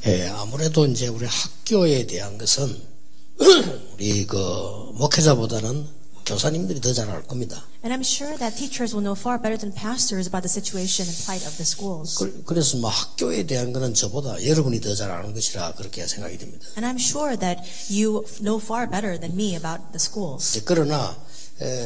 예, 아무래도 이제 우리 학교에 대한 것은 우리 그 목회자보다는 교사님들이 더 잘 알 겁니다. And I'm sure that teachers will know far better than pastors about the situation and plight of the schools. 그래서 뭐 학교에 대한 거는 저보다 여러분이 더 잘 아는 것이라 그렇게 생각이 됩니다. And I'm sure that you know far better than me about the schools. 그러나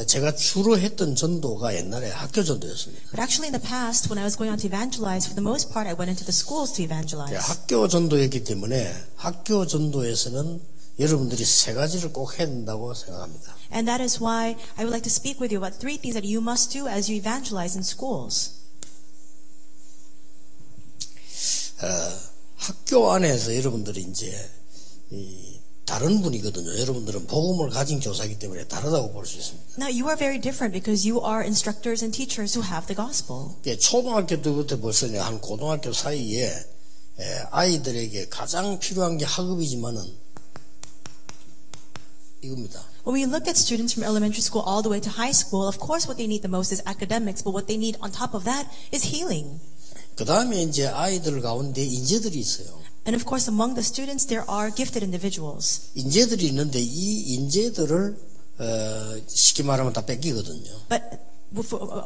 제가 주로 했던 전도가 옛날에 학교 전도였습니다. But actually in the past, when I was going out to evangelize, for the most part, I went into the schools to evangelize. 학교 전도였기 때문에 학교 전도에서는 여러분들이 세 가지를 꼭 해야 된다고 생각합니다. And that is why I would like to speak with you about 3 things that you must do as you evangelize in schools. 학교 안에서 여러분들이 이제 다른 분이거든요. 여러분들은 복음을 가진 교사이기 때문에 다르다고 볼 수 있습니다. Now you are very different because you are instructors and teachers who have the gospel. 초등학교 때부터 벌써 한 고등학교 사이에 아이들에게 가장 필요한 게 학업이지만은 이겁니다. When we look at students from elementary school all the way to high school, of course what they need the most is academics, but what they need on top of that is healing. 그 다음에 이제 아이들 가운데 인재들이 있어요. And of course among the students there are gifted individuals. 인재들이 있는데 이 인재들을 쉽게 말하면 다 뺏기거든요. But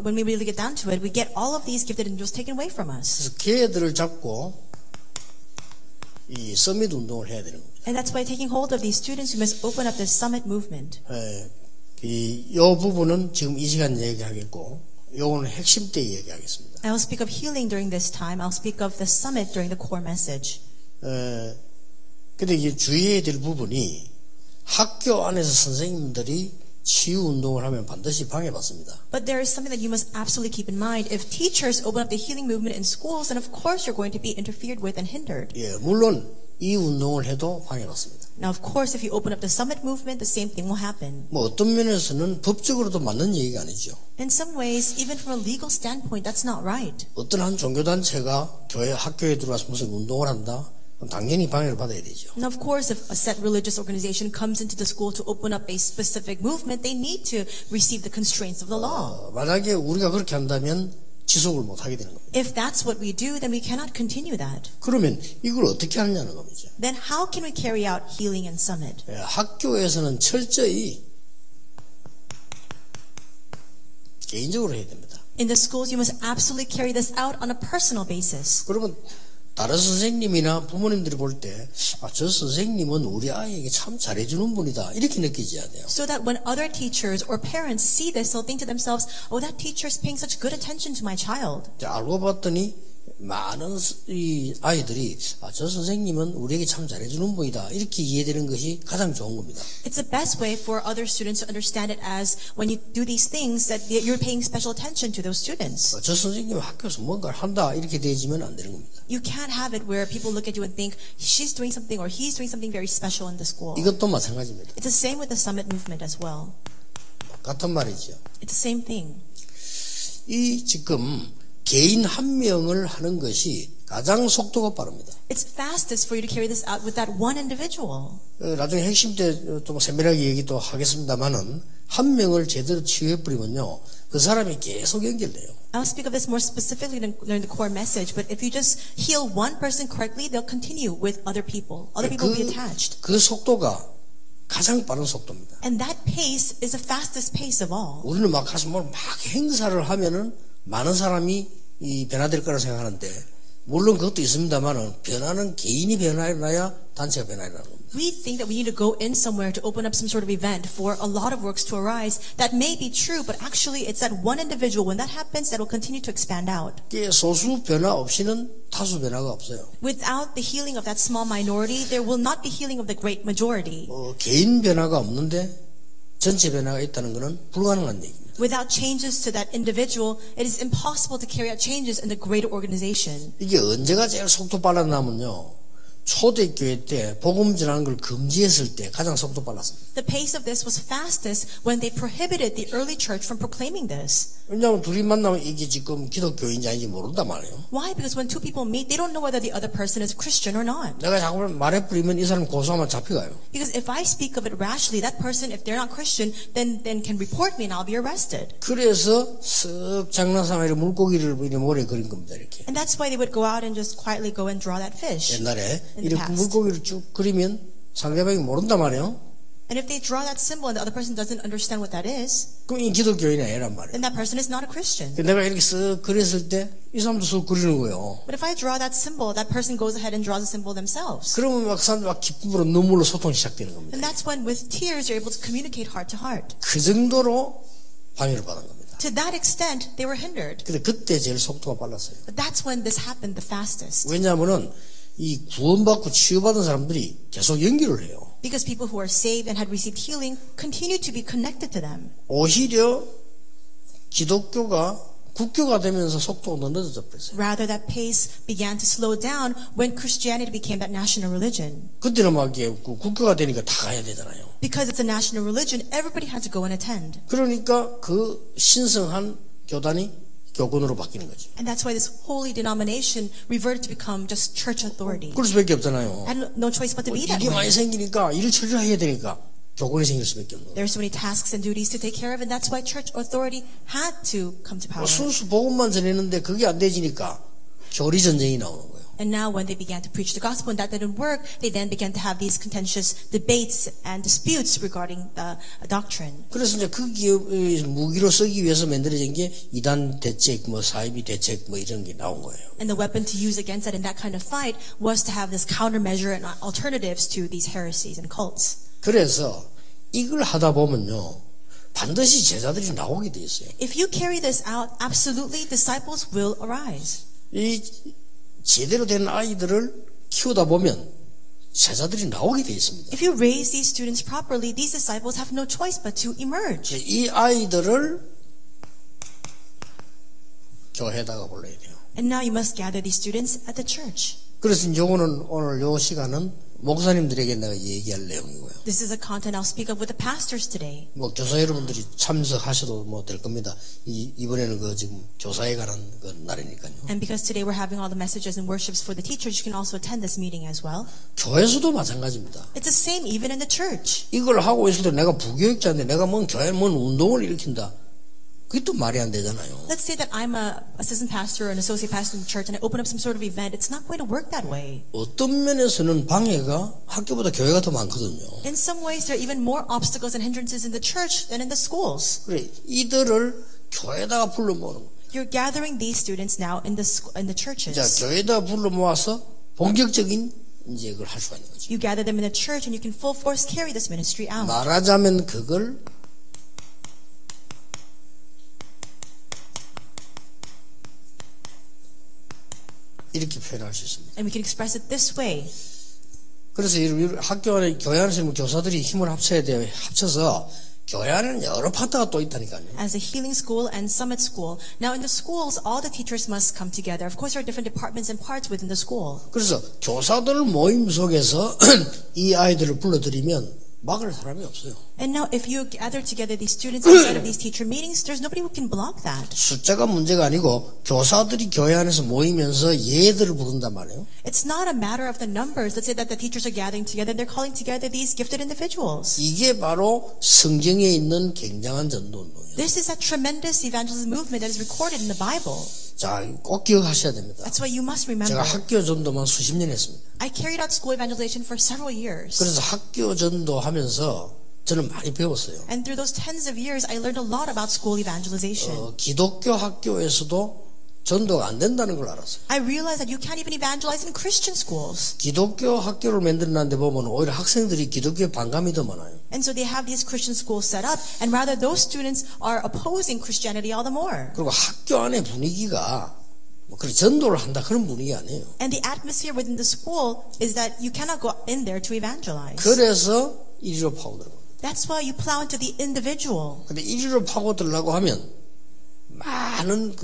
when we really get down to it, we get all of these gifted individuals taken away from us. 그래서 걔들을 잡고 이 서밋 운동을 해야 되는 겁니다. And that's why taking hold of these students, we must open up this summit movement. 이 부분은 지금 이 시간 얘기하겠고, 요거는 핵심 때 얘기하겠습니다. I'll speak of healing during this time. I'll speak of the summit during the core message. 근데 이제 주의해야 될 부분이 학교 안에서 선생님들이 치유 운동을 하면 반드시 방해받습니다. But there is something that you must absolutely keep in mind. If teachers open up the healing movement in schools, then of course you're going to be interfered with and hindered. 예, 물론 이 운동을 해도 방해받습니다. Now, of course, if you open up the summit movement, the same thing will happen. 뭐 어떤 면에서는 법적으로도 맞는 얘기가 아니죠. In some ways, even from a legal standpoint, that's not right. 어떤 한 종교단체가 학교에 들어와서 무슨 운동을 한다? 그럼 당연히 방해를 받아야 되죠. Now, of course, if a set religious organization comes into the school to open up a specific movement, they need to receive the constraints of the law. 만약에 우리가 그렇게 한다면 지속을 못 하게 되는 겁니다. If that's what we do, then we cannot continue that. 그러면 이걸 어떻게 하느냐는 겁니다. Then how can we carry out healing and summit? 학교에서는 철저히 개인적으로 해야 됩니다. In the schools, you must absolutely carry this out on a personal basis. 그러면 다른 선생님이나 부모님들이 볼 때, 저 선생님은 우리 아이에게 참 잘해주는 분이다. 이렇게 느끼셔야 돼요. So that when other teachers or parents see this, they'll think to themselves, oh, that teacher is paying such good attention to my child. 알고 봤더니 많은 이 아이들이 저 선생님은 우리에게 참 잘해주는 분이다. 이렇게 이해되는 것이 가장 좋은 겁니다. It's the best way for other students to understand it as when you do these things that you're paying special attention to those students. 저 선생님은 학교에서 뭔가를 한다. 이렇게 되어지면 안 되는 겁니다. You can't have it where people look at you and think she's doing something or he's doing something very special in the school. 이것도 마찬가지입니다. It's the same with the summit movement as well. 같은 말이죠. It's the same thing. 이 지금 개인 한 명을 하는 것이 가장 속도가 빠릅니다. It's fastest for you to carry this out with that one individual. 나중에 핵심 때 좀 세밀하게 얘기도 하겠습니다만은 한 명을 제대로 치유해버리면요. 그 사람이 계속 연결돼요. I'll speak of this more specifically during the core message, but if you just heal one person correctly, they'll continue with other people. Other people will be attached. 그 속도가 가장 빠른 속도입니다. And that pace is the fastest pace of all. 우리는 막 가서 막 행사를 하면은 많은 사람이 변화될 거라 생각하는데, 물론 그것도 있습니다만은 변화는 개인이 변화해야 단체가 변화하는 겁니다. We think that we need to go in somewhere to open up some sort of event for a lot of works to arise. That may be true, but actually it's that one individual. When that happens, that will continue to expand out. 소수 변화 없이는 다수 변화가 없어요. Without the healing of that small minority, there will not be healing of the great majority. 개인 변화가 없는데 전체 변화가 있다는 것은 불가능한 얘기입니다. Without changes to that individual, it is impossible to carry out changes in the greater organization. 이게 언제가 제일 속도 빨랐냐면요. 초대교회 때 복음 전하는 걸 금지했을 때 가장 속도 빨랐습니다. The pace of this was fastest when they prohibited the early church from proclaiming this. 왜냐하면 둘이 만나면 이게 지금 기독교인지 아닌지 모른단 말이에요. Why? Because when two people meet, they don't know whether the other person is Christian or not. 내가 자꾸 말해버리면 이 사람 고소하면 잡혀가요. Because if I speak of it rashly, that person, if they're not Christian, then can report me and I'll be arrested. 그래서 쓱 장난삼아 물고기를 모래 그린 겁니다. 이렇게. And that's why they would go out and just quietly go and draw that fish. 옛날에 in the 이렇게 past. 물고기를 쭉 그리면 상대방이 모른단 말이에요. And if they draw that symbol and the other person doesn't understand what that is, 그럼 이 기독교인이 아니란 말이에요. then that person is not a Christian. 내가 이렇게 쓱 그렸을 때 이 사람도 쓱 그리는 거예요. But if I draw that symbol, that person goes ahead and draws the symbol themselves. 그러면 막 사람들 막 기쁨으로 눈물로 소통이 시작되는 겁니다. And that's when with tears you're able to communicate heart to heart. 그 정도로 방해를 받은 겁니다. To that extent, they were hindered. 근데 그때 제일 속도가 빨랐어요. But that's when this happened the fastest. 왜냐하면은 이 구원받고 치유받은 사람들이 계속 연결을 해요. Because people who are saved and had received healing continue to be connected to them. 오히려 기독교가 국교가 되면서 속도가 더 늦어져 버렸어요. Rather, that pace began to slow down when Christianity became that national religion. 그때는 막 이게 국교가 되니까 다 가야 되잖아요. Because it's a national religion, everybody had to go and attend. 그러니까 그 신성한 교단이 교권으로 바뀌는 거죠. And that's why this holy denomination reverted to become just church authority. 그럴 수밖에 없잖아요. Had no choice but to be that 일이 많이 way. 생기니까 일을 처리해야 되니까 교권이 생길 수밖에 없는 거예요. There are so many tasks and duties to take care of, and that's why church authority had to come to power. 순수 복음만 전했는데 그게 안 되지니까 교리 전쟁이 나오는 거예요. And now when they began to preach the gospel and that didn't work, they then began to have these contentious debates and disputes regarding the doctrine. 그래서 이제 그 무기로 쓰기 위해서 만들어진 게 이단 대책, 뭐 사이비 대책, 뭐 이런 게 나온 거예요. And the weapon to use against that in that kind of fight was to have this countermeasure and alternatives to these heresies and cults. 그래서 이걸 하다 보면요, 반드시 제자들이 나오게 돼 있어요. If you carry this out, absolutely disciples will arise. 이 제대로 된 아이들을 키우다 보면 제자들이 나오게 돼 있습니다. If you raise these students properly, these disciples have no choice but to emerge. 이 아이들을 교회에다가 불러야 돼요. And now you must gather these students at the church. 그래서 요거는 오늘 요 시간은 목사님들에게 내가 얘기할 내용이고요. This is a content I'll speak of with the pastors today. 뭐 교사 여러분들이 참석하셔도 뭐 될 겁니다. 이번에는 그 지금 교사에 관한 그 날이니까요. And because today we're having all the messages and worships for the teachers, you can also attend this meeting as well. 교회에서도 마찬가지입니다. It's the same even in the church. 이걸 하고 있을 때 내가 부교육자인데 내가 뭔 교회 뭔 운동을 일으킨다. 그게 또 말이 안 되잖아요. Let's say that I'm an assistant pastor or an associate pastor in the church and I open up some sort of event. It's not going to work that way. 어떤 면에서는 방해가 학교보다 교회가 더 많거든요. In some ways, there are even more obstacles and hindrances in the church than in the schools. 그래 이들을 교회에다가 불러 모으는 거예요. You're gathering these students now in the 자, churches. 교회에다 불러 모아서 본격적인 이제 그걸 할 수가 있는 거죠. You gather them in the church and you can full force carry this ministry out. 말하자면 그걸 이렇게 표현할 수 있습니다. And we can express it this way. 그래서 학교 안에 교회 안에서 교사들이 힘을 합쳐야 돼요. 합쳐서 교회 안에는 여러 파트가 또 있다니까요. As a healing school and summit school. Now in the schools, all the teachers must come together. Of course, there are different departments and parts within the school. 그래서 교사들 모임 속에서 이 아이들을 불러들이면 막을 사람이 없어요. And now if you gather together these students inside of these teacher meetings, there's nobody who can block that. 숫자가 문제가 아니고 교사들이 교회 안에서 모이면서 얘들을 부른단 말이에요. It's not a matter of the numbers. Let's say that the teachers are gathering together, they're calling together these gifted individuals. 이게 바로 성경에 있는 굉장한 전도 운동이에요. This is that tremendous evangelism movement that is recorded in the Bible. 자, 꼭 기억하셔야 됩니다. That's why you must remember. 제가 학교 전도만 수십 년 했습니다. I carried out school evangelization for several years. 그래서 학교 전도하면서 저는 많이 배웠어요. And through those tens of years, I learned a lot about school evangelization. 기독교 학교에서도 전도가 안 된다는 걸 알았어요. I realized that you can't even evangelize in Christian schools. 기독교 학교를 만들었는데 보면 오히려 학생들이 기독교에 반감이 더 많아요. And so they have these Christian schools set up, and rather those students are opposing Christianity all the more. 그리고 학교 안의 분위기가 뭐 그런 전도를 한다 그런 분위기 아니에요. And the atmosphere within the school is that you cannot go in there to evangelize. 그래서 이리로 파고들어요. That's why you plow into the individual. 근데 이리로 파고들려고 하면 많은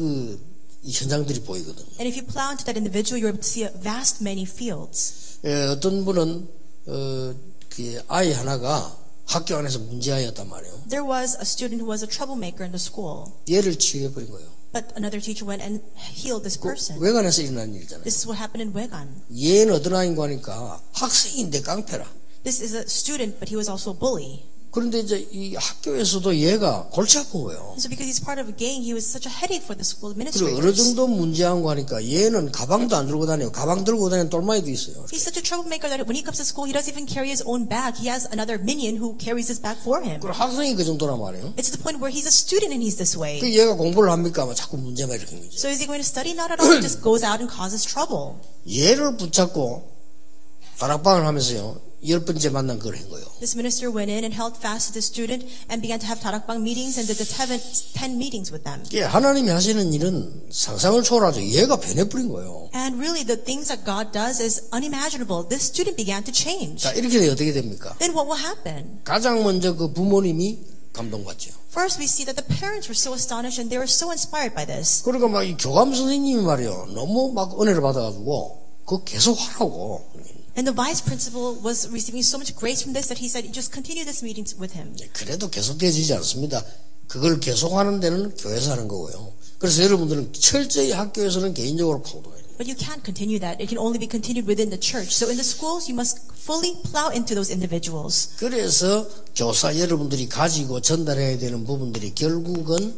이 현장들이 보이거든요. And if you plow into that individual, you're able to see a vast many fields. 어떤 분은 그 아이 하나가 학교 안에서 문제아이였단 말이에요. There was a student who was a troublemaker in the school, 얘를 치유해버린 거예요. but another teacher went and healed this person. 외관에서 일어난 일이잖아요. This is what happened in Wegan. 얘는 어떤 아이인가 하니까 학생인데 깡패라. This is a student, but he was also a bully. 그런데 이제 이 학교에서도 얘가 골치 아픈 거예요. So because he's part of a gang, he was such a headache for the school 그리고 어느 administrators. 정도 문제한 거 하니까 얘는 가방도 안 들고 다녀요. 가방 들고 다니는 똘마이도 있어요. He's such a troublemaker that when he comes to school, he doesn't even carry his own bag. He has another minion who carries his bag for him. 그리고 학생이 그 정도란 말이에요. It's to the point where he's a student and he's this way. 그 얘가 공부를 합니까? 아마 자꾸 문제만 일으키는 거죠. So is he going to study? Not at all. He just goes out and causes trouble. 얘를 붙잡고 다락방을 하면서요. 10번째 만난 걸 한 거예요. This minister went in and held fast to the student and began to have tarakbang meetings and did the 10 meetings with them. 이게 하나님이 하시는 일은 상상을 초월하죠. 얘가 변해버린 거예요. And really the things that God does is unimaginable. This student began to change. 자, 이렇게 되면 어떻게 됩니까? Then what will happen? 가장 먼저 그 부모님이 감동받죠. First we see that the parents were so astonished and they were so inspired by this. 그러니까 막 이 교감 선생님이 말이요. 너무 막 은혜를 받아가지고 그거 계속 하라고. And the vice principal was receiving so much grace from this that he said, just continue this meeting with him. 그래도 계속되어지지 않습니다. 그걸 계속하는 데는 교회에서 하는 거고요. 그래서 여러분들은 철저히 학교에서는 개인적으로 파고들어야 돼요. But you can't continue that. It can only be continued within the church. So in the schools, you must fully plow into those individuals. 그래서 교사 여러분들이 가지고 전달해야 되는 부분들이 결국은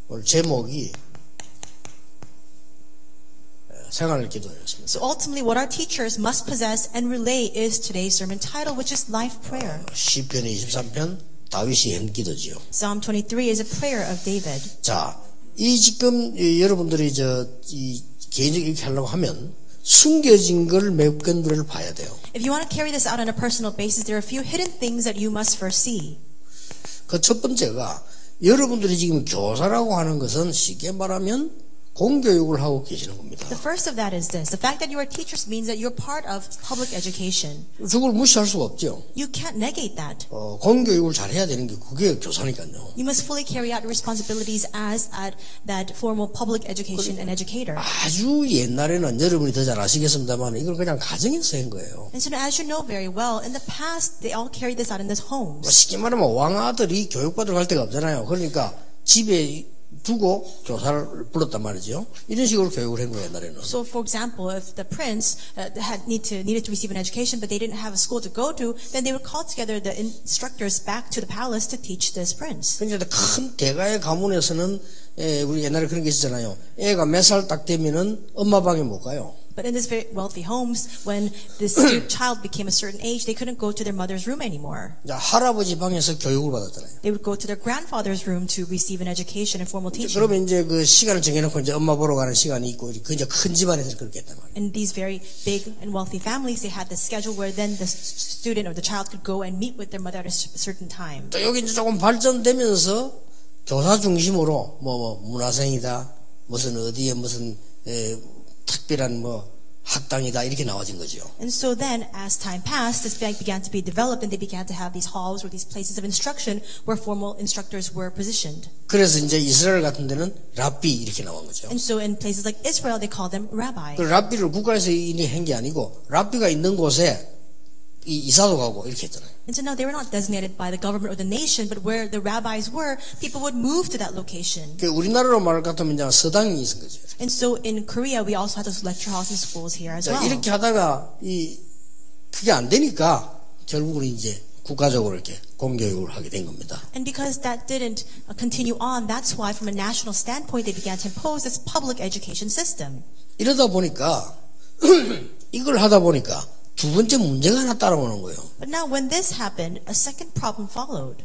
오늘 제목이 생활 기도였습니다. So ultimately, what our teachers must possess and relay is today's sermon title, which is life prayer. 시편 23편 다윗이 한 기도지요. Psalm 23 is a prayer of David. 자, 이 지금 여러분들이 이 개인적으로 이렇게 하려고 하면 숨겨진 걸 몇 군데를 봐야 돼요. If you want to carry this out on a personal basis, there are a few hidden things that you must first see. 그 첫 번째가 여러분들이 지금 교사라고 하는 것은 쉽게 말하면 공교육을 하고 계시는 겁니다. The first of that is this. The fact that you are teachers means that you're part of public education. 그걸 무시할 수가 없죠. You can't negate that. 공교육을 잘 해야 되는 게 그게 교사니까요. You must fully carry out your responsibilities as at that formal public education and educator. 아주 옛날에는 여러분이 더 잘 아시겠습니다만 이걸 그냥 가정에서 한 거예요. And so as you know very well, in the past, they all carried this out in their homes. 쉽게 말하면 왕아들이 교육받으러 갈 데가 없잖아요. 그러니까 집에 두고 교사를 불렀단 말이죠. 이런 식으로 교육을 한 거예요, 옛날에는. So, for example, if the prince needed to receive an education, but they didn't have a school to go to, then they would call together the instructors back to the palace to teach this prince. 근데 큰 대가의 가문에서는 우리 옛날에 그런 게 있었잖아요. 애가 몇 살 딱 되면은 엄마 방에 못 가요. But in these very wealthy homes, when this child became a certain age, they couldn't go to their mother's room anymore. 할아버지 방에서 교육을 받았잖아요. They would go to their grandfather's room to receive an education and formal teaching. 그러면 이제 그 시간을 정해놓고 이제 엄마 보러 가는 시간이 있고, 그 이제 큰 집안에서 그렇게 했단 말이에요. In these very big and wealthy families, they had the schedule where then the student or the child could go and meet with their mother at a certain time. 또 여기 이제 조금 발전되면서 교사 중심으로 문화생이다, 무슨 어디에 무슨 특별한 학당이다 이렇게 나와진 거죠. And so then, as time passed, this began to be developed, and they began to have these halls or these places of instruction where formal instructors were positioned. 그래서 이제 이스라엘 같은 데는 랍비 이렇게 나온 거죠. And so in places like Israel, they call them rabbi. 그 랍비를 국가에서 이리 한 게 아니고 랍비가 있는 곳에 이사도 가고 이렇게 했잖아요. And so now they were not designated by the government or the nation, but where the rabbis were, people would move to that location. 그 우리나라로 말할 것 같으면 이제 서당이 있은 거죠. And so in Korea, we also had those lecture halls and schools here as well. 이렇게 하다가 그게 안 되니까 결국은 이제 국가적으로 이렇게 공교육을 하게 된 겁니다. And because that didn't continue on, that's why from a national standpoint, they began to impose this public education system. 이러다 보니까 이걸 하다 보니까 두 번째 문제가 하나 따라오는 거예요. But now when this happened, a second problem followed.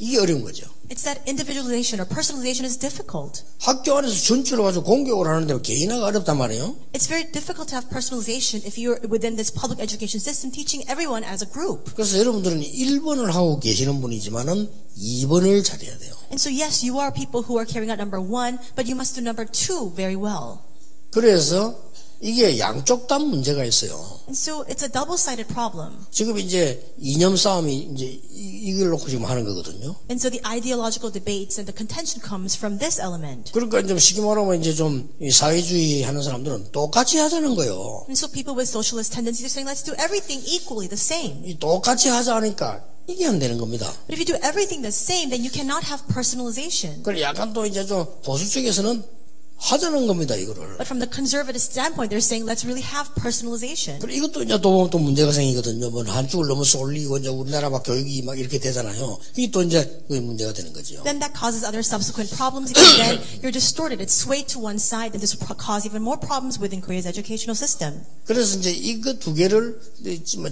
이게 어려운 거죠. It's that individualization or personalization is difficult. 학교 안에서 전체로 가지고 공교육을 하는데 개인화가 어렵단 말이에요. It's very difficult to have personalization if you're within this public education system teaching everyone as a group. 그래서 여러분들은 1번을 하고 계시는 분이지만은 2번을 잘해야 돼요. And so yes, you are people who are carrying out number 1, but you must do number 2 very well. 그래서 이게 양쪽 다 문제가 있어요. And so it's a double-sided problem. 지금 이제 이념 싸움이 이제 이걸 놓고 지금 하는 거거든요. And so the ideological debates and the contention comes from this element. 그러니까 좀 쉽게 말하면 이제 좀 사회주의 하는 사람들은 똑같이 하자는 거예요. And so people with socialist tendencies are saying, let's do everything equally the same. 이 똑같이 하자 하니까 이게 안 되는 겁니다. But if you do everything the same, then you cannot have personalization. 그래 약간 또 이제 좀 보수 쪽에서는 하자는 겁니다, 이거를. But from the conservative standpoint, they're saying let's really have personalization. 그리고 이것도 이제 또 문제가 생기거든요. 뭐 한쪽을 너무 쏠리고 이제 우리나라 막 교육이 막 이렇게 되잖아요. 이게 또 이제 그게 문제가 되는 거죠. Then that causes other subsequent problems because then you're distorted. It's swayed to one side, and this will cause even more problems within Korea's educational system. 그래서 이제 이거 두 개를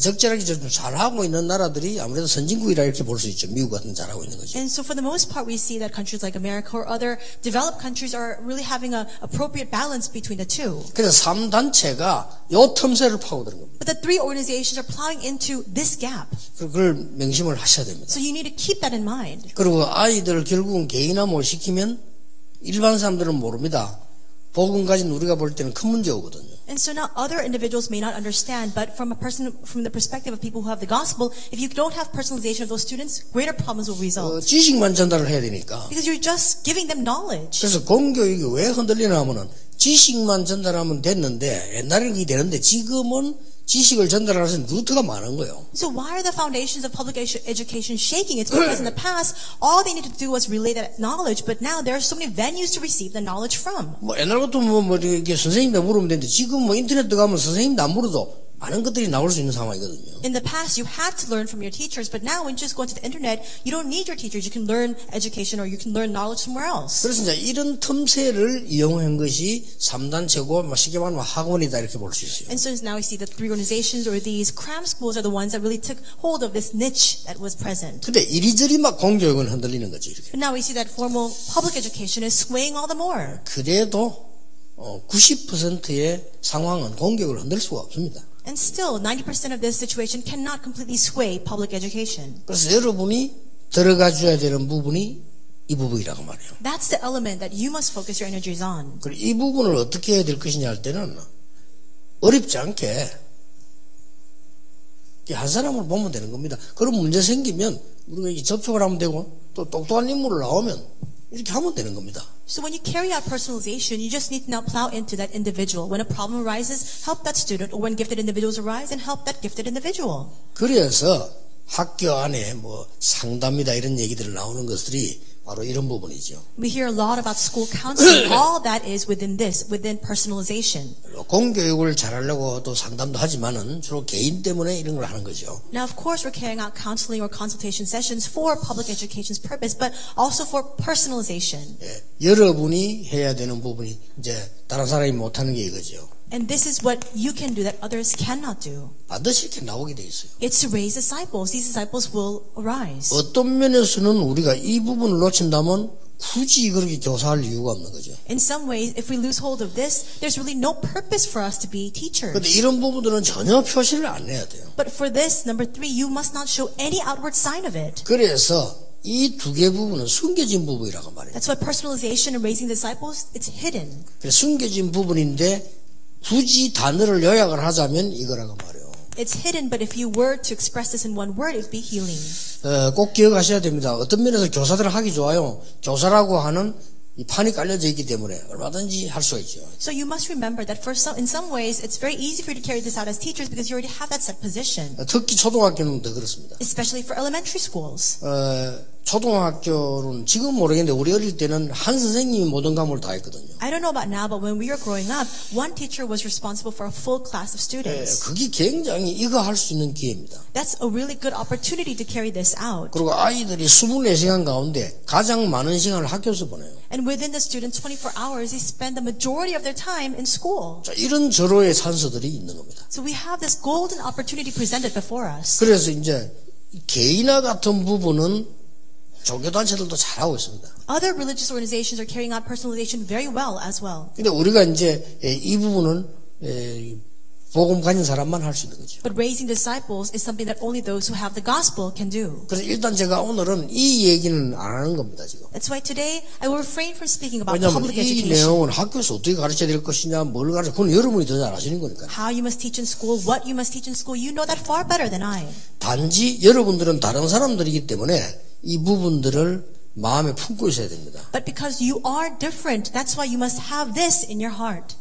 적절하게 좀 잘하고 있는 나라들이 아무래도 선진국이라 이렇게 볼 수 있죠. 미국 같은 잘하고 있는 거죠. And so for the most part, we see that countries like America or other developed countries are really having a appropriate balance between the two. 그래서 3단체가 요 틈새를 파고드는 겁니다. But the three organizations are plowing into this gap. 그걸 명심을 하셔야 됩니다. So you need to keep that in mind. 그리고 아이들을 결국은 개인화못 시키면 일반 사람들은 모릅니다. 복음 가진 우리가 볼 때는 큰 문제 오거든요. And so now other individuals may not understand, but from the perspective of people who have the gospel, if you don't have personalization of those students, greater problems will result. 지식만 전달을 해야 되니까. Because you're just giving them knowledge. 그래서 공교육이 왜 흔들리나 하면은 지식만 전달하면 됐는데 옛날에는 그게 되는데 지금은 지식을 전달하는 루트가 많은 거예요. So why are the foundations of public education shaking? It's because in the past, all they needed to do was relay that knowledge, but now there are so many venues to receive the knowledge from. 뭐 옛날 같으면 뭐 이렇게 선생님도 물으면 되는데 지금 뭐 인터넷 들어가면 선생님도 안 물어도 많은 것들이 나올 수 있는 상황이거든요. In the past, you had to learn from your teachers, but now when you just go into the internet, you don't need your teachers. You can learn education or you can learn knowledge somewhere else. 그래서 이제 이런 틈새를 이용한 것이 3단체고 쉽게 말하면 학원이다 이렇게 볼 수 있어요. And so now we see that three organizations or these cram schools are the ones that really took hold of this niche that was present. 근데 이리저리 막 공교육은 흔들리는 거죠. 이렇게. But now we see that formal public education is swaying all the more. 그래도 90%의 상황은 공교육을 흔들 수가 없습니다. And still, 90% of this situation cannot completely sway public education. 그래서 여러분이 들어가 줘야 되는 부분이 이 부분이라고 말해요. That's the element that you must focus your energies on. 그리고 이 부분을 어떻게 해야 될 것이냐 할 때는 어렵지 않게 한 사람을 보면 되는 겁니다. 그런 문제 생기면 우리가 접촉을 하면 되고 또 똑똑한 인물을 나오면 이렇게 하면 되는 겁니다. So when you carry out personalization, you just need to now plow into that individual. When a problem arises, help that student, or when gifted individuals arise, and help that gifted individual. 그래서 학교 안에 뭐 상담이다 이런 얘기들 나오는 것들이 바로 이런 부분이죠. We hear a lot about school counseling. All that is within this, within personalization. 공교육을 잘하려고 또 상담도 하지만은 주로 개인 때문에 이런 걸 하는 거죠. Now, of course, we're carrying out counseling or consultation sessions for public education's purpose, but also for personalization. 예, 여러분이 해야 되는 부분이 이제 다른 사람이 못하는 게 이거죠. And this is what you can do that others cannot do. 반드시 이렇게 나오게 돼 있어요. It's to raise disciples. These disciples will arise. 어떤 면에서는 우리가 이 부분을 놓친다면 굳이 그렇게 교사할 이유가 없는 거죠. In some ways, if we lose hold of this, there's really no purpose for us to be teachers. 그런데 이런 부분들은 전혀 표시를 안 해야 돼요. But for this, number 3, you must not show any outward sign of it. 그래서 이 두 개 부분은 숨겨진 부분이라고 말해요. That's why personalization and raising disciples, it's hidden. 그래서 숨겨진 부분인데 굳이 단어를 요약을 하자면 이거라고 말해요. It's hidden, but if you were to express this in one word, it would be healing. 꼭 기억하셔야 됩니다. 어떤 면에서 교사들은 하기 좋아요. 교사라고 하는 이 판이 깔려져 있기 때문에 얼마든지 할 수가 있죠. So you must remember that in some ways, it's very easy for you to carry this out as teachers because you already have that set position. 특히 초등학교는 더 그렇습니다. Especially for elementary schools. 초등학교는 지금 모르겠는데 우리 어릴 때는 한 선생님이 모든 과목을 다 했거든요. I don't know about now, but when we were growing up, one teacher was responsible for a full class of students. 그게 굉장히 이거 할 수 있는 기회입니다. That's a really good opportunity to carry this out. 그리고 아이들이 24시간 가운데 가장 많은 시간을 학교에서 보내요. And within the students' 24 hours, they spend the majority of their time in school. 자, 이런 절호의 찬스들이 있는 겁니다. So we have this golden opportunity presented before us. 그래서 이제 개인화 같은 부분은 종교단체들도 잘하고 있습니다. Other religious organizations are carrying out personalization very well as well. 근데 우리가 이제 이 부분은 복음 가진 사람만 할 수 있는 거죠. But raising disciples is something that only those who have the gospel can do. 그래서 일단 제가 오늘은 이 얘기는 안 하는 겁니다, 지금. That's why today I will refrain from speaking about 왜냐하면 public 이 education. 내용은 학교에서 어떻게 가르쳐야 될 것이냐, 뭘 가르쳐, 그건 여러분이 더 잘 아시는 거니까요. How you must teach in school, what you must teach in school, you know that far better than I. 단지 여러분들은 다른 사람들이기 때문에 이 부분들을 마음에 품고 있어야 됩니다. But because you are different, that's why you must have this in your heart.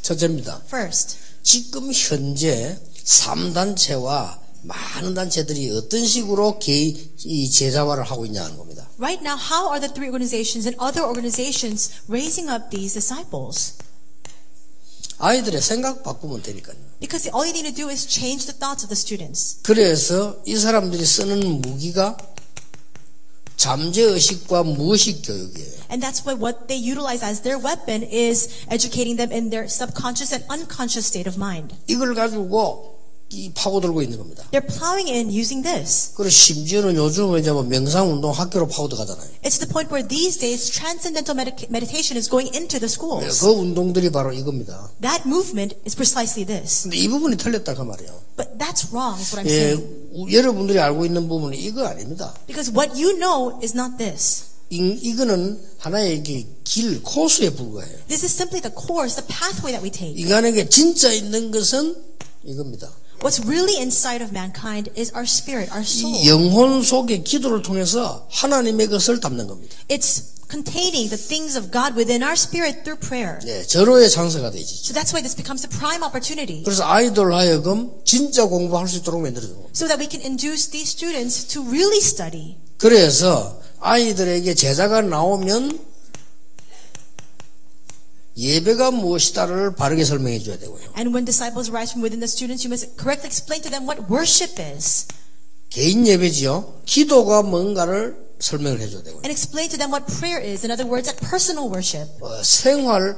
첫째입니다. First, 지금 현재 3단체와 많은 단체들이 어떤 식으로 이 제자화를 하고 있냐는 겁니다. Right now, how are the three organizations and other organizations raising up these disciples? 아이들의 생각 바꾸면 되니까요. Because all you need to do is change the thoughts of the students. 그래서 이 사람들이 쓰는 무기가 잠재의식과 무의식 교육이에요. And that's what they utilize as their weapon is educating them in their subconscious and unconscious state of mind. 이걸 가지고 이 파고들고 있는 겁니다. They're plowing in using this. 그리고 심지어는 요즘은 이제 뭐 명상운동 학교로 파고들어가잖아요. It's the point where these days transcendental meditation is going into the schools. 그 운동들이 바로 이겁니다. That movement is precisely this. 근데 이 부분이 틀렸다 그 말이에요. But that's wrong is what I'm saying. 여러분들이 알고 있는 부분은 이거 아닙니다. Because what you know is not this. 이거는 하나의 길, 코스에 불과해요. This is simply the course, the pathway that we take. 인간에게 진짜 있는 것은 이겁니다. What's really inside of mankind is our spirit, our soul. 영혼 속의 기도를 통해서 하나님의 것을 담는 겁니다. It's containing the things of God within our spirit through prayer. 네, 절호의 장소가 되지. So that's why this becomes a prime opportunity. 그래서 아이들 하여금 진짜 공부할 수 있도록 만들어줘. So that we can induce these students to really study. 그래서 아이들에게 제자가 나오면 예배가 무엇이다를 바르게 설명해 줘야 되고요. And when disciples rise from within the students, you must correctly explain to them what worship is. 개인 예배지요. 기도가 뭔가를 설명을 해줘야 되고요. And explain to them what prayer is. In other words, that personal worship. 생활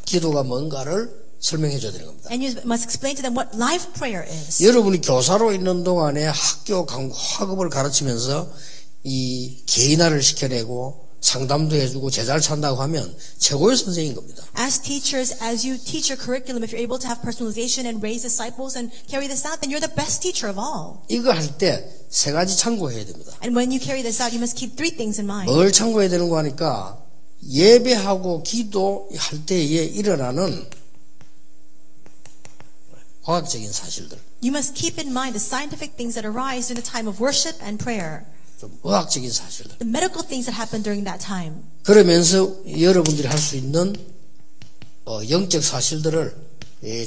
기도가 뭔가를 설명해 줘야 되는 겁니다. And you must explain to them what life prayer is. 여러분이 교사로 있는 동안에 학교 학업을 가르치면서 이 개인화를 시켜내고 상담도 해주고 제자를 찾는다고 하면 최고의 선생인 겁니다. As teachers, as you teach your curriculum, if you're able to have personalization and raise disciples and carry this out, then you're the best teacher of all. 이거 할 때 세 가지 참고해야 됩니다. And when you carry this out, you must keep three things in mind. 뭘 참고해야 되는 거 하니까 예배하고 기도할 때에 일어나는 과학적인 사실들. You must keep in mind the scientific things that arise in the time of worship and prayer. 좀 의학적인 사실들. The medical things that happen during that time. 그러면서 여러분들이 할 수 있는 영적 사실들을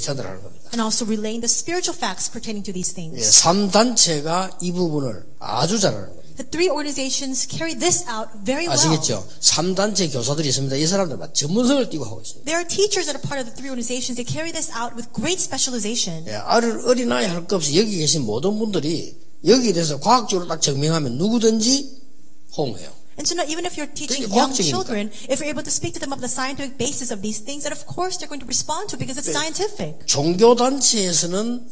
전달하는 겁니다. And also relaying the spiritual facts pertaining to these things. 3단체가 이 부분을 아주 잘하는 겁니다. The three organizations carry this out very well. 아시겠죠? 3단체 교사들이 있습니다. 이 사람들 전문성을 띠고 하고 있습니다. There are teachers that are part of the three organizations. They carry this out with great specialization. 어린아이 할 것 없이 여기 계신 모든 분들이 여기에 대해서 과학적으로 딱 증명하면 누구든지 호응해요. And so now, even if you're teaching 그게 young 과학적이니까. children, if you're able to speak to them of the scientific basis of these things, then of course they're going to respond to it because it's scientific. 종교단체에서는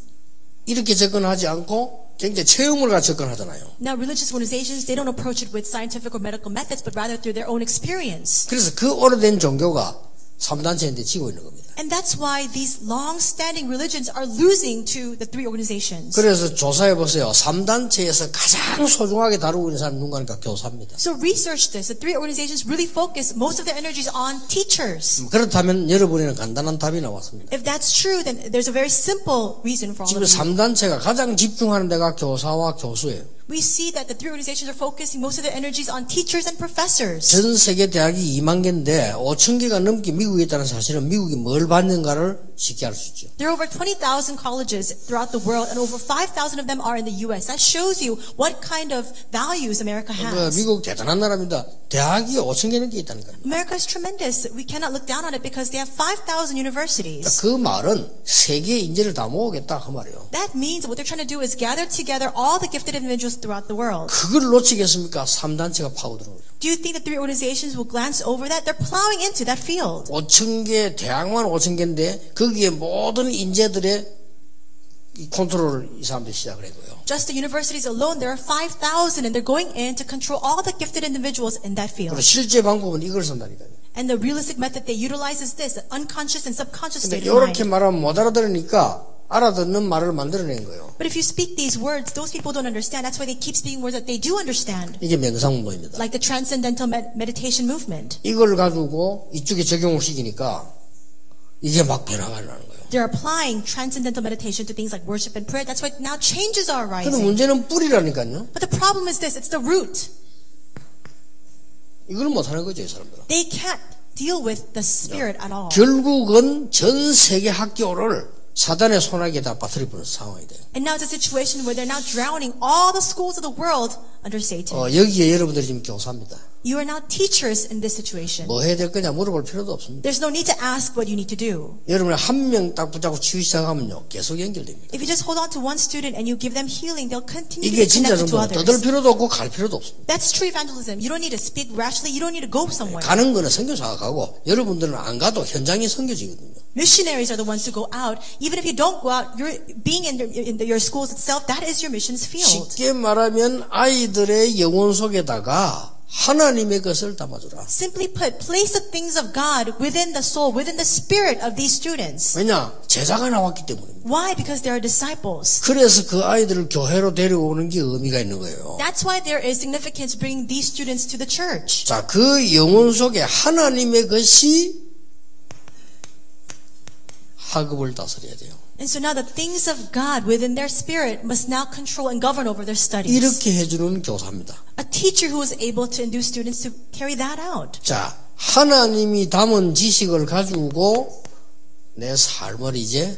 이렇게 접근하지 않고 굉장히 체험을 가지고 접근하잖아요. Now, religious organizations, they don't approach it with scientific or medical methods, but rather through their own experience. 그래서 그 오래된 종교가 3단체인데 지고 있는 겁니다. And that's why these long-standing religions are losing to the three organizations. 그래서 조사해 보세요. 3단체에서 가장 소중하게 다루고 있는 사람이 누군가 교사입니다. So research this. The three organizations really focus most of their energies on teachers. 그렇다면 여러분에는 간단한 답이 나왔습니다. If that's true, then there's a very simple reason for all 지금 of you. 3단체가 가장 집중하는 데가 교사와 교수예요. We see that the three organizations are focusing most of their energies on teachers and professors. 전 세계 대학이 2만 개인데 5천 개가 넘게 미국에 있다는 사실은 미국이 뭘 받는가를 쉽게 알 수 있죠. There are over 20,000 colleges throughout the world, and over 5,000 of them are in the U.S. That shows you what kind of values America has. 미국 대단한 나라입니다. 대학이 5천 개 넘게 있다니까요. America is tremendous. We cannot look down on it because they have 5,000 universities. 그 말은 세계 인재를 다 모으겠다 그 말이에요. That means what they're trying to do is gather together all the gifted individuals throughout the world. 그걸 놓치겠습니까? 3단체가 파고들어오죠. Do you think the three organizations will glance over that? They're plowing into that field. 5천 개, 대학만 5천 개인데 거기에 모든 인재들의 컨트롤을 이 사람들이 시작을 한 거예요. Just the universities alone, there are 5,000, and they're going in to control all the gifted individuals in that field. 그리고 실제 방법은 이걸 쓴다니까요. And the realistic method they utilize is this, the unconscious and subconscious 근데 state of 이렇게 mind. 말하면 못 알아들으니까 알아듣는 말을 만들어낸 거예요. But if you speak these words, those people don't understand. That's why they keep speaking words that they do understand. 이게 명상운동입니다. Like the transcendental meditation movement. 이걸 가지고 이쪽에 적용을 시키니까 이게 막 변화가 나는 거예요. They're applying transcendental meditation to things like worship and prayer. That's why now changes are 근데 arising. 문제는 뿌리라니까요. But the problem is this, it's the root. 이걸 못하는 거죠, 이 사람들은. They can't deal with the spirit at all. 결국은 전 세계 학교를 사단의 소나기에다 빠뜨려버리는 상황이 돼요. And now it's a situation where they're now drowning all the schools of the world under Satan. 여기에 여러분들이 지금 교사입니다. You are now teachers in this situation. 뭐 해야 될 거냐 물어볼 필요도 없습니다. There's no need to ask what you need to do. 여러분이 한 명 딱 붙잡고 치유기 시작하면요 계속 연결됩니다. If you just hold on to one student and you give them healing, they'll continue to 이게 be 진짜 connected to 정말 떠들 others. 필요도 없고 갈 필요도 없습니다. That's true evangelism. You don't need to speak rashly. You don't need to go somewhere. 가는 거는 선교사가 가고 여러분들은 안 가도 현장이 선교지거든요. Missionaries are the ones who go out. Even if you don't go out, you're being in your schools itself. That is your missions field. 쉽게 말하면 아이들의 영혼 속에다가 하나님의 것을 담아주라. Simply put, place the things of God within the soul, within the spirit of these students. 왜냐? 제자가 나왔기 때문입니다. Why? Because they are disciples. 그래서 그 아이들을 교회로 데려오는 게 의미가 있는 거예요. That's why there is significance bringing these students to the church. 자, 그 영혼 속에 하나님의 것이 학업을 다스려야 돼요. And so now the things of God within their spirit must now control and govern over their studies. 이렇게 해주는 교사입니다. A teacher who is able to induce students to carry that out. 자, 하나님이 담은 지식을 가지고 내 삶을 이제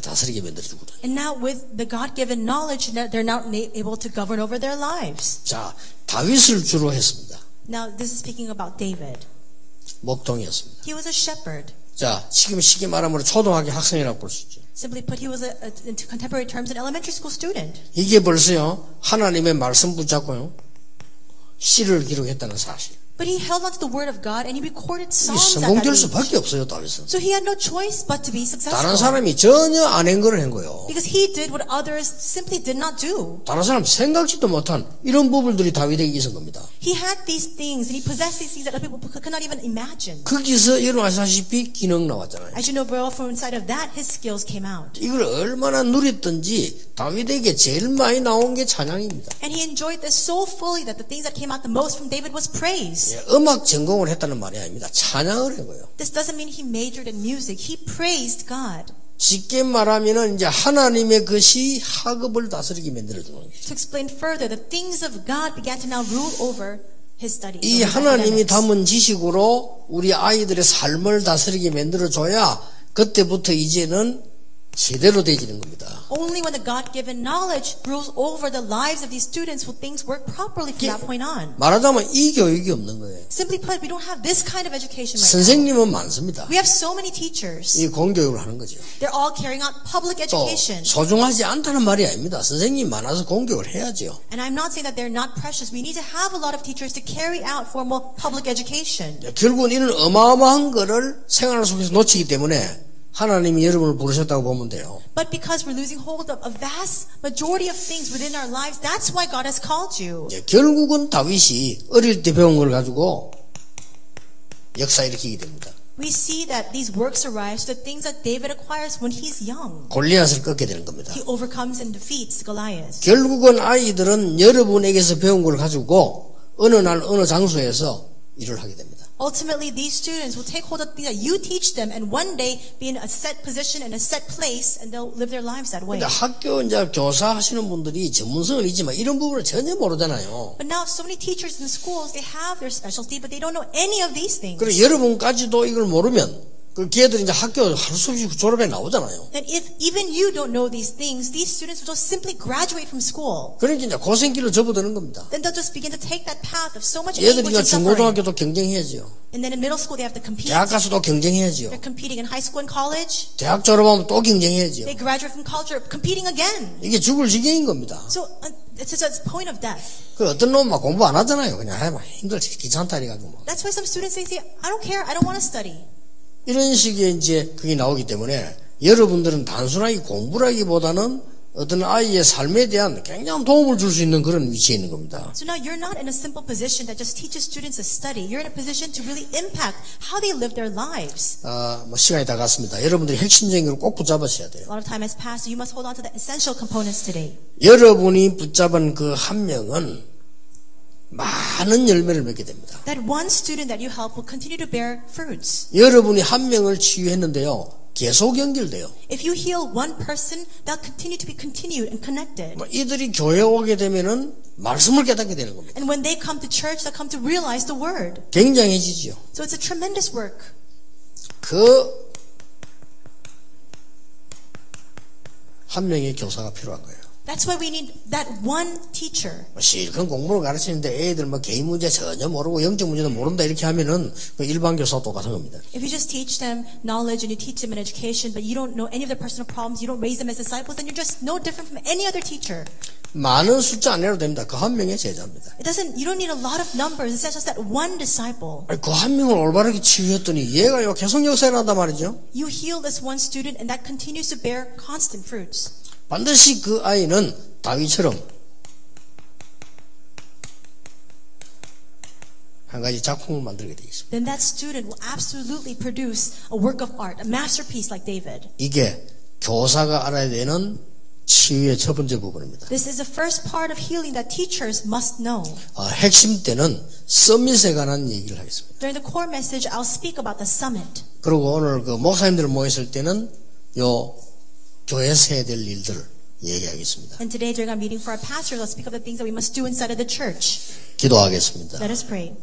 다스리게 만들어주거든요. And now with the God-given knowledge, they're now able to govern over their lives. 자, 다윗을 주로 했습니다. Now this is speaking about David. 목동이었습니다. He was a shepherd. 자, 지금 쉽게 말하면 초등학교 학생이라고 볼 수 있죠. Simply put, he was in contemporary terms, an elementary school student. 이게 벌써요, 하나님의 말씀 붙잡고요, 시를 기록했다는 사실. But he held on to the word of God and he recorded 이 psalms at that 성공될 age. 수밖에 없어요, 다윗은. So he had no choice but to be 다른 successful. 사람이 전혀 안 한 거를 한 거예요. Because he did what others simply did not do. 다른 사람 생각지도 못한 이런 부분들이 다윗에게 있은 겁니다. He had these things and he possessed these things that other people could not even imagine. 거기서 여러분 아시다시피 기능 나왔잖아요. As you know very well, from inside of that, his skills came out. 이걸 얼마나 누렸던지 다윗에게 제일 많이 나온 게 찬양입니다. And he enjoyed this so fully that the things that came out the most from David was praise. 음악 전공을 했다는 말이 아닙니다. 찬양을 한 거예요. This doesn't mean he majored in music. He praised God. 쉽게 말하면은 이제 하나님의 것이 학업을 다스리게 만들어주는 거예요. To explain further, the things of God began to now rule over his studies. 이 over his 하나님이 academics. 담은 지식으로 우리 아이들의 삶을 다스리게 만들어줘야 그때부터 이제는 제대로 되지는 겁니다. Only when the God-given knowledge rules over the lives of these students will things work properly from that point on. 말하자면 이 교육이 없는 거예요. Simply put, we don't have this kind of education right now. 선생님은 많습니다. We have so many teachers. 이 공교육을 하는 거죠. They're all carrying out public 또 education. 소중하지 않다는 말이 아닙니다. 선생님 많아서 공교육을 해야죠. And I'm not saying that they're not precious. We need to have a lot of teachers to carry out formal public education. 결국은 이런 어마어마한 거를 생활 속에서 놓치기 때문에 하나님이 여러분을 부르셨다고 보면 돼요. But because we're losing hold of a vast majority of things within our lives, that's why God has called you. 결국은 다윗이 어릴 때 배운 걸 가지고 역사 일으키게 됩니다. We see that these works arise to the things that David acquires when he's young. 골리앗을 꺾게 되는 겁니다. He overcomes and defeats Goliath. 결국은 아이들은 여러분에게서 배운 걸 가지고 어느 날 어느 장소에서 일을 하게 됩니다. Ultimately, these students will take hold of things that you teach them and one day be in a set position in a set place and they'll live their lives that way. 근데 학교 이제 교사 하시는 분들이 전문성은 있지만 이런 부분을 전혀 모르잖아요. But now so many teachers in schools, they have their specialty, but they don't know any of these things. 그리고 여러분까지도 이걸 모르면 그 걔들이 이제 학교 할 수 없이 졸업에 나오잖아요. And if even you don't know these things, these students will just simply graduate from school. 그러니까 이제 고생길로 접어드는 겁니다. Then they'll just begin to take that path of so much 얘들이 anguish 이제 and suffering. 중고등학교도 경쟁해야죠. And then in middle school, they have to compete. 대학 가서도 경쟁해야죠. They're competing in high school and college. 대학 졸업하면 또 경쟁해야죠. They graduate from college, they're competing again. 이게 죽을 지경인 겁니다. So it's just a point of death. 그 어떤 놈 막 공부 안 하잖아요. 그냥 힘들지 귀찮다 이래가지고. That's why some students say, I don't care, I don't want to study. 이런 식의 이제 그게 나오기 때문에 여러분들은 단순하게 공부라기보다는 어떤 아이의 삶에 대한 굉장한 도움을 줄 수 있는 그런 위치에 있는 겁니다. So now you're not in a simple position that just teaches students to study. You're in a position to really impact how they live their lives. 뭐 시간이 다 갔습니다. 여러분들이 핵심적인 걸 꼭 붙잡으셔야 돼요. A lot of time has passed, so you must hold on to the essential components today. 여러분이 붙잡은 그 한 명은 많은 열매를 맺게 됩니다. That one student that you help will continue to bear fruits. 여러분이 한 명을 치유했는데요. 계속 연결돼요. If you heal one person, they'll continue to be continued and connected. 이들이 교회 오게 되면은 말씀을 깨닫게 되는 겁니다. And when they come to church, they'll come to realize the word. 굉장해지죠. 'So it's a tremendous work. 그 한 명의 교사가 필요한 거예요. That's why we need that one teacher. 실컷 공부를 가르치는데 애들 뭐 개인 문제 전혀 모르고 영적 문제도 모른다 이렇게 하면은 그 일반 교사와 똑같은 겁니다. If you just teach them knowledge and you teach them an education, but you don't know any of their personal problems, you don't raise them as disciples, then you're just no different from any other teacher. 많은 숫자 안 내도 됩니다. 그 한 명의 제자입니다. You don't need a lot of numbers. It's just that one disciple. 그 한 명을 올바르게 치유했더니 얘가요 계속 역사를 한단 말이죠. You heal this one student and that continues to bear constant fruits. 반드시 그 아이는 다윗처럼 한 가지 작품을 만들게 되어 있습니다. Then that student will absolutely produce a work of art, a masterpiece like David. 이게 교사가 알아야 되는 치유의 첫 번째 부분입니다. This is the first part of healing that teachers must know. 핵심 때는 서밋에 관한 얘기를 하겠습니다. During the core message, I'll speak about the summit. 그리고 오늘 그 목사님들 모였을 때는 요 교회에서 해야 될 일들을 얘기하겠습니다. And today, during our meeting for our pastors, I'll speak of the things that we must do inside of the church. 기도하겠습니다. Let us pray.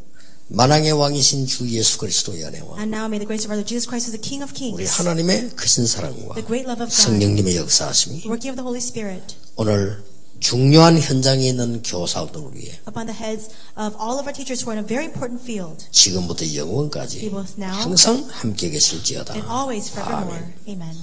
만왕의 왕이신 주 예수 그리스도의 은혜와 And now may the grace of our Lord Jesus Christ, who is the King of 우리 Kings, 하나님의 크신 사랑과 the great love of God, 성령님의 역사하심이 the working of the Holy Spirit, 오늘 중요한 현장에 있는 교사들을 위해 upon the heads of all of our teachers who are in a very important field, 지금부터 영원까지 be both now 항상 함께 계실지어다. and always forevermore. Amen.